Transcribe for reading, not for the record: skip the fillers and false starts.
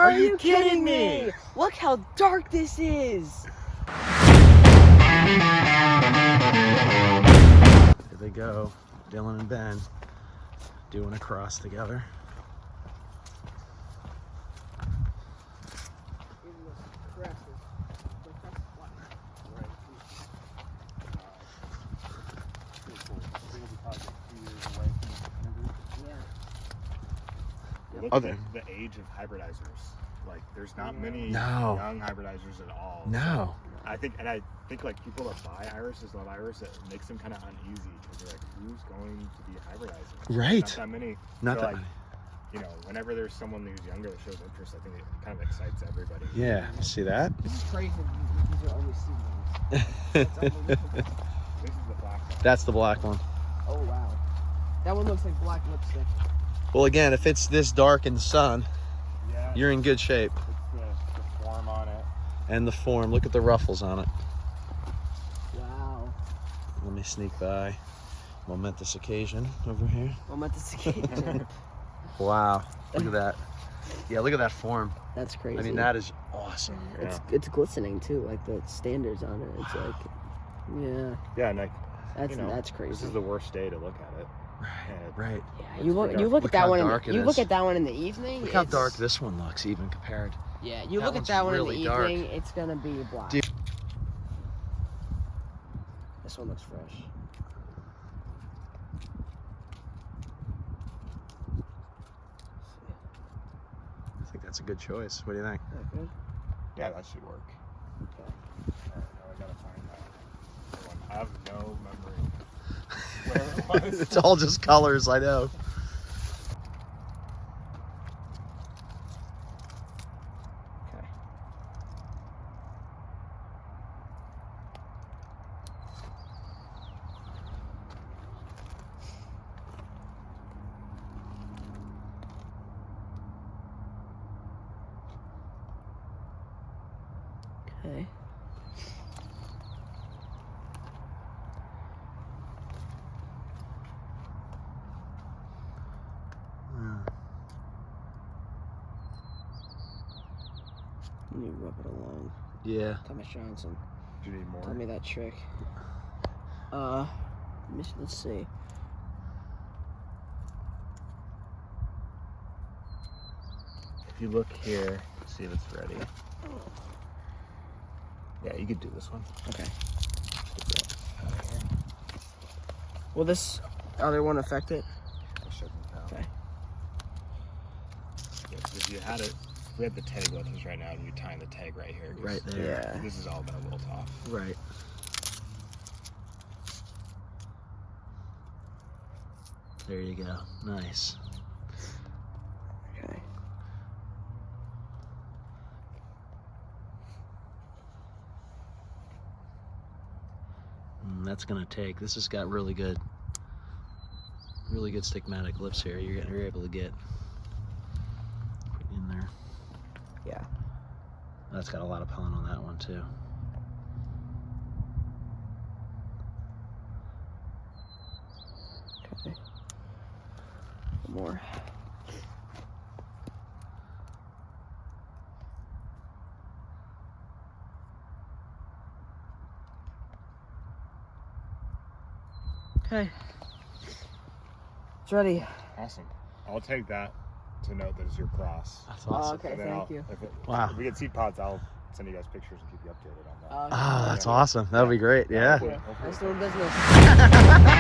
Are you kidding me? Look how dark this is. Here they go, Dylan and Ben doing a cross together. Look at the age of hybridizers. Like, there's not many young hybridizers at all. No. So I think like people that buy irises, love iris, it makes them kind of uneasy because they're like, who's going to be hybridizing? Right. Not that many. Not so that like, many. You know, whenever there's someone who's younger that shows interest, I think it kind of excites everybody. Yeah. See that? This is crazy. These are always seedlings. That's unbelievable. This is the black one. That's the black one. Oh wow. That one looks like black lipstick. Well, again, if it's this dark in the sun, Yeah. you're in good shape. It's the form on it. And the form. Look at the ruffles on it. Wow. Let me sneak by. Momentous occasion over here. Momentous occasion. Wow. Look at that. Yeah, look at that form. That's crazy. I mean, that is awesome. Yeah. It's glistening too, like the standards on it. It's like, yeah. Yeah, and like, That's crazy. this is the worst day to look at it. Right. Yeah, you look Look at that how one. dark it You is. look at that one in the evening. Look how it's- dark this one looks, even compared. Yeah, you That look at one's that one really in the dark. evening. It's gonna be black. Dude. This one looks fresh. I think that's a good choice. What do you think? Oh, good. Yeah, that should work. Okay. Now I gotta find that one. I have no memory where it was. It's all just colors, I know. Okay. Okay. Let me rub it along. Yeah. Thomas Johnson. Do you need more? Tell me that trick. Let's see. If you look here, see if it's ready. Yeah, you could do this one. Okay. Get that out of here. Will this other one affect it? I shouldn't have. Okay. Yeah, 'cause if you had it, we had the tag with us right now, and you're tying the tag right here. 'Cause Right there. Yeah. This is all gonna wilt off. Right. There you go. Nice. Okay. That's gonna take. This has got really good stigmatic lips here. You're able to get in there. Yeah. That's got a lot of pollen on that one too. Okay. One more. Okay. It's ready. Awesome. I'll take that to note that it's your cross. That's Oh, awesome. okay, And then thank you. Wow. If we get seed pods, I'll send you guys pictures and keep you updated on that. Oh, that's awesome. That would be great. Yeah. Hopefully- Nice doing business.